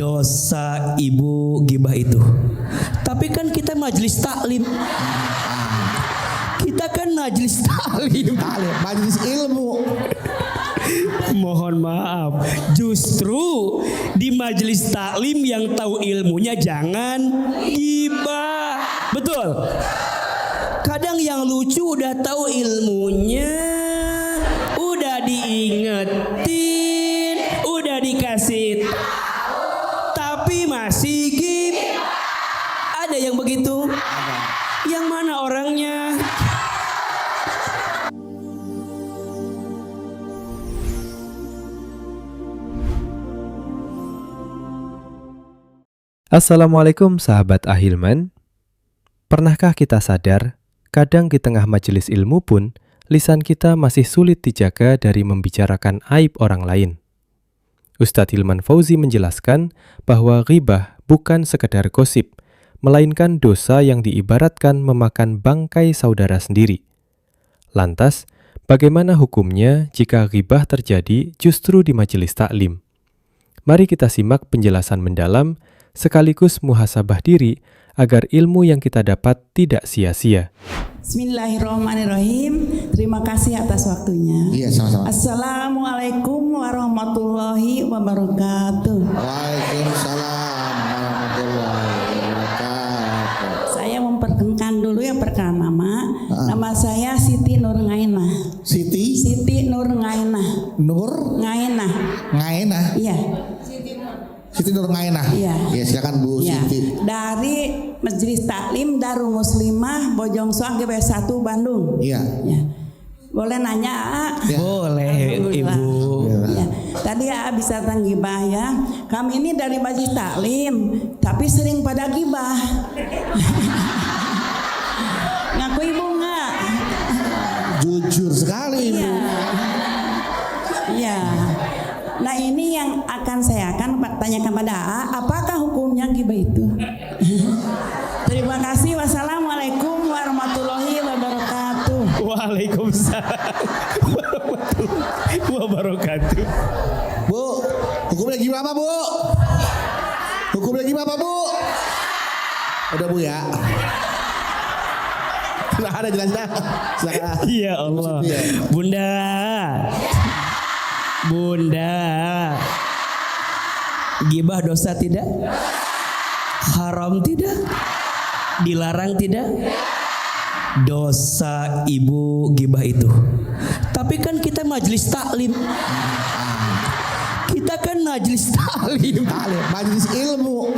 dosa ibu gibah itu. Tapi kan kita majelis taklim. Kita kan majelis taklim. Majelis ilmu. Mohon maaf, justru di majelis taklim yang tahu ilmunya jangan gibah. Betul. Kadang yang lucu udah tahu ilmunya, udah diingetin, udah dikasih, tapi masih gibah. Ada yang begitu? Yang mana orangnya? Assalamualaikum sahabat Ahilman. Pernahkah kita sadar, kadang di tengah majelis ilmu pun, lisan kita masih sulit dijaga dari membicarakan aib orang lain. Ustadz Hilman Fauzi menjelaskan bahwa ghibah bukan sekedar gosip, melainkan dosa yang diibaratkan memakan bangkai saudara sendiri. Lantas, bagaimana hukumnya jika ghibah terjadi justru di majelis taklim? Mari kita simak penjelasan mendalam sekaligus muhasabah diri agar ilmu yang kita dapat tidak sia-sia. Bismillahirrahmanirrahim. Terima kasih atas waktunya. Iya, sama-sama. Assalamualaikum warahmatullahi wabarakatuh. Waalaikumsalam warahmatullahi wabarakatuh. Saya memperkenalkan dulu yang pertama. Nama saya Siti Nur Ngainah. Siti Nur Ngainah. Nur Ngainah. Iya. Siti Nur Ngainah. Iya. Ya, silakan Bu Ya. Siti. Dari Majelis Taklim Darul Muslimah Bojongsoang GBS 1 Bandung. Iya. Ya. Boleh nanya, A? Ya. Boleh, Alhamdulillah. Ibu. Ya. Tadi A bisa gibah ya. Kami ini dari Majelis Taklim, tapi sering pada gibah. Ngaku Ibu nggak? Jujur sekali Ibu. Iya. Iya. Nah ini yang akan saya tanyakan pada A, apakah hukumnya gibah itu? Terima kasih. Wassalamualaikum warahmatullahi wabarakatuh. Waalaikumsalam warahmatullahi wabarakatuh. Bu, hukumnya gimana Bu? Hukumnya gimana Bu? Udah Bu ya. Tidak ada jelasnya. Silakan. Ya Allah. Iya. Bunda, gibah dosa tidak? Haram tidak? Dilarang tidak? Dosa ibu gibah itu. Tapi kan kita majelis taklim. Kita kan majelis taklim. Majelis ilmu.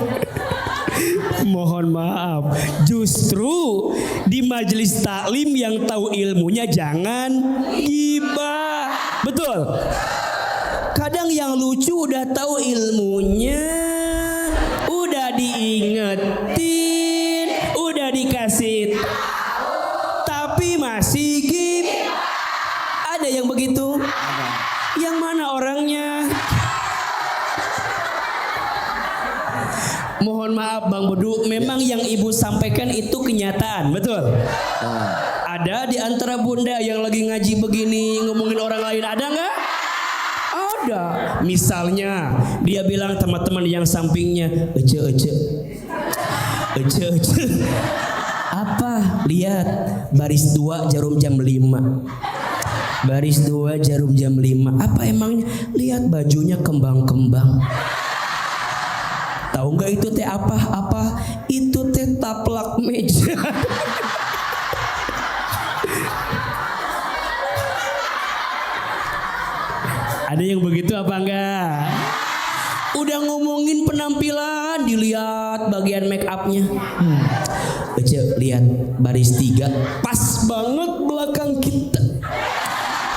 Mohon maaf, justru di majelis taklim yang tahu ilmunya jangan gibah. Betul. Kadang yang lucu udah tahu ilmunya, udah diingetin, udah dikasih, tapi masih gibah. Ada yang begitu? Yang mana orangnya? Mohon maaf Bang Bedu, memang yang Ibu sampaikan itu kenyataan, betul? Ada di antara bunda yang lagi ngaji begini ngomongin orang lain, ada nggak? Ada. Misalnya dia bilang teman-teman yang sampingnya, ece. Apa? Lihat baris 2 jarum jam 5. Baris 2 jarum jam 5. Apa emangnya? Lihat bajunya kembang-kembang. Tahu nggak itu teh apa? Itu teh taplak meja. Ada yang begitu apa enggak? Udah ngomongin penampilan, dilihat bagian make upnya. Ece, lihat baris 3, pas banget belakang kita.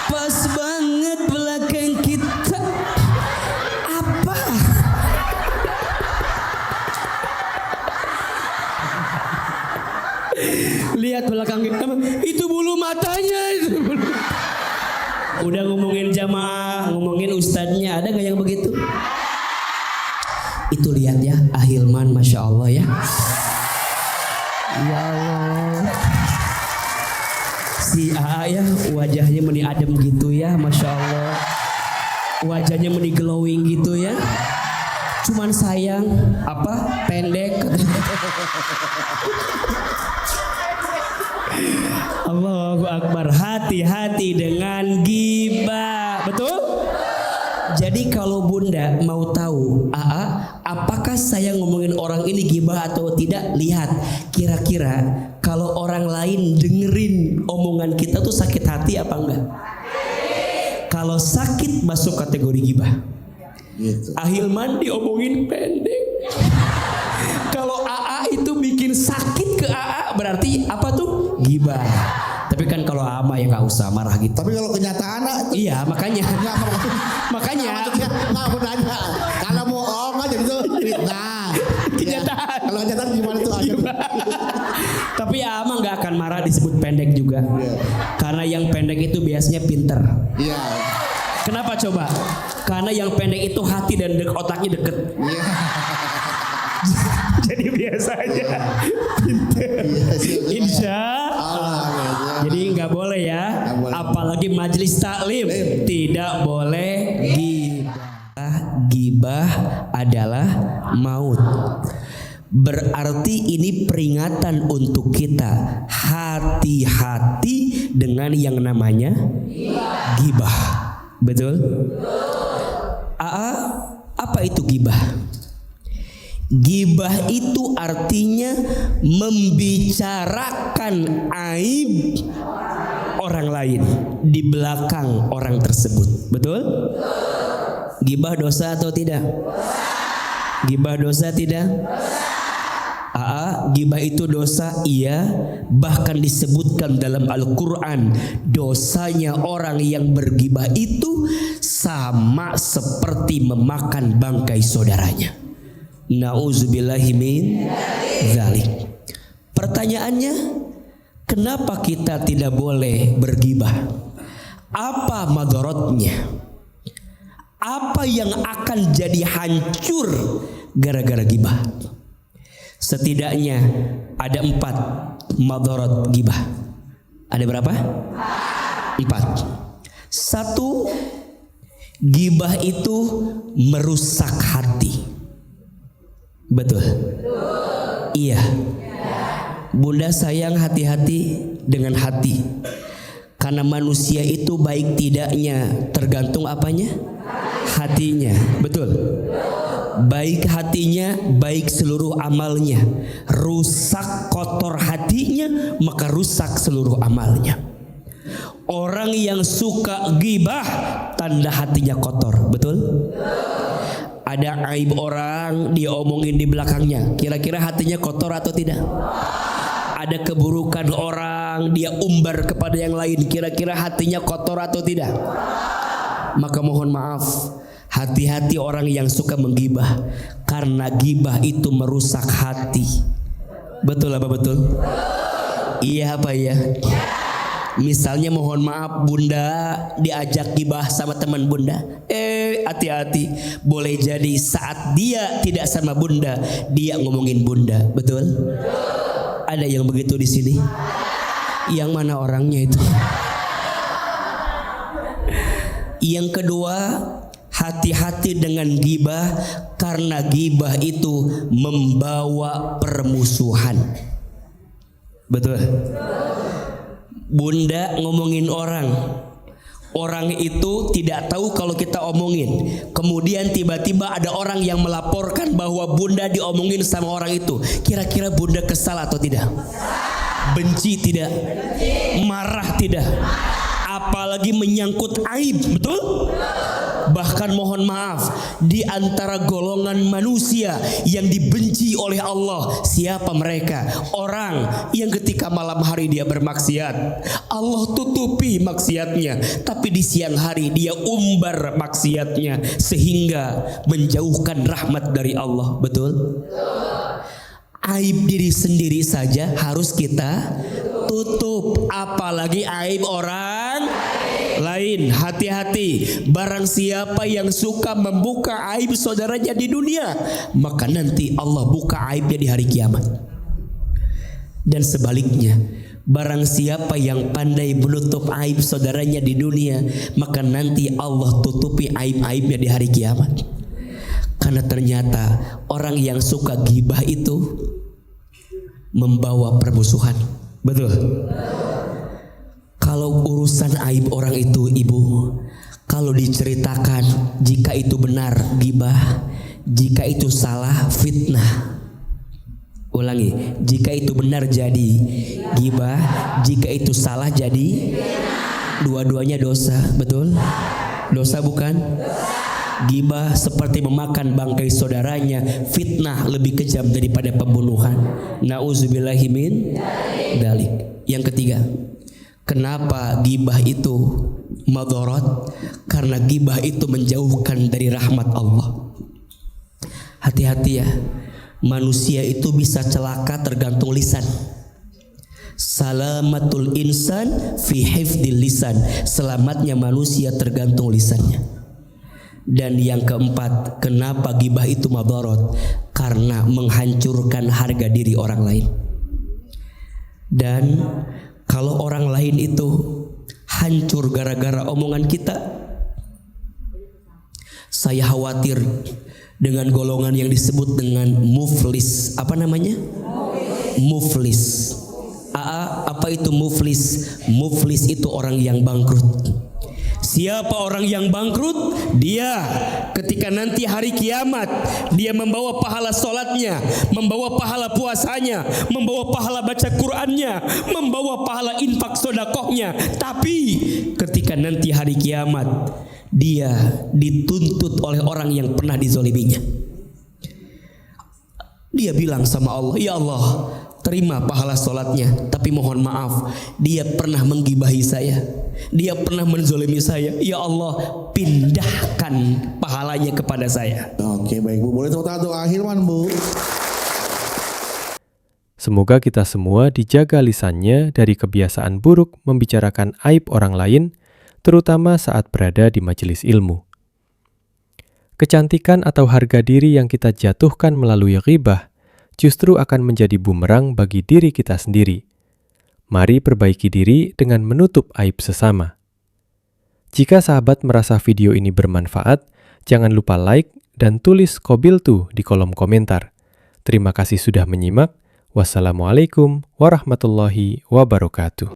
Pas banget belakang kita. Apa? Lihat belakang kita, itu bulu matanya itu. Udah ngomongin jamaah, ngomongin ustadznya, ada gak yang begitu? Itu lihat ya, Ahilman, Masya Allah ya. Ya Allah. Si AA ya, wajahnya meni adem gitu ya, Masya Allah. Wajahnya meni glowing gitu ya. cuman sayang apa pendek. Allahu Akbar. Hati-hati dengan ghibah. Betul? Jadi kalau Bunda mau tahu, apakah saya ngomongin orang ini ghibah atau tidak, lihat kira-kira kalau orang lain dengerin omongan kita tuh sakit hati apa enggak? Kalau sakit masuk kategori ghibah. Gitu. Ahilman diomongin pendek. Kalau AA itu bikin sakit ke AA berarti apa tuh? Ghibah. Tapi kan kalau ama ya nggak usah marah gitu. Tapi kalau kenyataan Iya makanya. Makanya. nggak mau nanya. Kalau mau aja itu fitnah. Kenyataan. Kalau kenyataan gimana tuh? Tapi ama nggak akan marah disebut pendek juga. Iya. Karena yang pendek itu biasanya pinter. Iya. Kenapa coba? Karena yang pendek itu hati dan otaknya deket. Iya. Jadi biasa aja. Pinter. Insya Allah. Jadi nggak boleh ya. Nggak boleh. Apalagi majelis taklim tidak boleh ghibah. Ghibah adalah maut. Berarti ini peringatan untuk kita. Hati-hati dengan yang namanya ghibah. Betul? Apa itu ghibah? Ghibah itu artinya membicarakan aib orang lain di belakang orang tersebut. Betul? Ghibah dosa atau tidak? Ghibah dosa tidak? Ghibah itu dosa, iya. Bahkan disebutkan dalam Al-Quran, dosanya orang yang berghibah itu sama seperti memakan bangkai saudaranya. Nauzubillahi min dzalik. Pertanyaannya, kenapa kita tidak boleh berghibah? Apa madorotnya? Apa yang akan jadi hancur gara-gara ghibah? Setidaknya ada 4 madorot ghibah. Ada berapa? 4. 1, ghibah itu merusak hati. Betul? Iya. Bunda sayang hati-hati dengan hati. Karena manusia itu baik tidaknya tergantung apanya? Hatinya. Betul? Baik hatinya, baik seluruh amalnya. Rusak kotor hatinya, maka rusak seluruh amalnya. Orang yang suka ghibah, tanda hatinya kotor. Betul? Ada aib orang, dia omongin di belakangnya. Kira-kira hatinya kotor atau tidak? Ada keburukan orang, dia umbar kepada yang lain. Kira-kira hatinya kotor atau tidak? Maka mohon maaf, hati-hati orang yang suka menggibah. Karena gibah itu merusak hati. Betul apa betul? Iya apa ya? Misalnya mohon maaf Bunda diajak gibah sama teman Bunda. Hati-hati. Boleh jadi saat dia tidak sama Bunda, dia ngomongin Bunda. Betul? Ada yang begitu di sini? Yang mana orangnya itu? Yang kedua, hati-hati dengan gibah. Karena gibah itu membawa permusuhan. Betul? Bunda ngomongin orang, orang itu tidak tahu kalau kita omongin. Kemudian tiba-tiba ada orang yang melaporkan bahwa Bunda diomongin sama orang itu. Kira-kira Bunda kesal atau tidak? Benci tidak? Marah tidak? Apalagi menyangkut aib, betul? Bahkan mohon maaf, di antara golongan manusia yang dibenci oleh Allah, siapa mereka? Orang yang ketika malam hari dia bermaksiat, Allah tutupi maksiatnya, tapi di siang hari dia umbar maksiatnya sehingga menjauhkan rahmat dari Allah. Betul? Aib diri sendiri saja harus kita tutup, apalagi aib orang lain. Hati-hati, barang siapa yang suka membuka aib saudaranya di dunia, maka nanti Allah buka aibnya di hari kiamat. Dan sebaliknya, barang siapa yang pandai menutup aib saudaranya di dunia, maka nanti Allah tutupi aib-aibnya di hari kiamat. Karena ternyata orang yang suka gibah itu membawa permusuhan. Betul? Kalau urusan aib orang itu, ibu, kalau diceritakan, jika itu benar gibah, jika itu salah fitnah. Ulangi, jika itu benar jadi gibah, jika itu salah jadi dua-duanya dosa. Betul? Dosa bukan? Gibah seperti memakan bangkai saudaranya, fitnah lebih kejam daripada pembunuhan. Nauzubillahi min dalik. Yang ketiga, kenapa gibah itu madharat? Karena gibah itu menjauhkan dari rahmat Allah. Hati-hati ya, manusia itu bisa celaka tergantung lisan. Salamatul insan fi hifdil lisan. Selamatnya manusia tergantung lisannya. Dan yang keempat, kenapa gibah itu madharat? Karena menghancurkan harga diri orang lain. Dan kalau orang lain itu hancur gara-gara omongan kita, saya khawatir dengan golongan yang disebut dengan muflis. Apa namanya? Muflis. Apa itu muflis? Muflis itu orang yang bangkrut. Siapa orang yang bangkrut? Dia ketika nanti hari kiamat, dia membawa pahala sholatnya, membawa pahala puasanya, membawa pahala baca Qur'annya, membawa pahala infak sodakohnya. Tapi ketika nanti hari kiamat, dia dituntut oleh orang yang pernah dizoliminya. Dia bilang sama Allah, ya Allah, terima pahala sholatnya, tapi mohon maaf, dia pernah menggibahi saya, dia pernah menzolimi saya. Ya Allah, pindahkan pahalanya kepada saya. Oke, baik Bu, boleh tepuk tangan untuk Ahilman, Bu. Semoga kita semua dijaga lisannya dari kebiasaan buruk membicarakan aib orang lain, terutama saat berada di majelis ilmu. Kecantikan atau harga diri yang kita jatuhkan melalui ghibah justru akan menjadi bumerang bagi diri kita sendiri. Mari perbaiki diri dengan menutup aib sesama. Jika sahabat merasa video ini bermanfaat, jangan lupa like dan tulis Qobiltu di kolom komentar. Terima kasih sudah menyimak. Wassalamualaikum warahmatullahi wabarakatuh.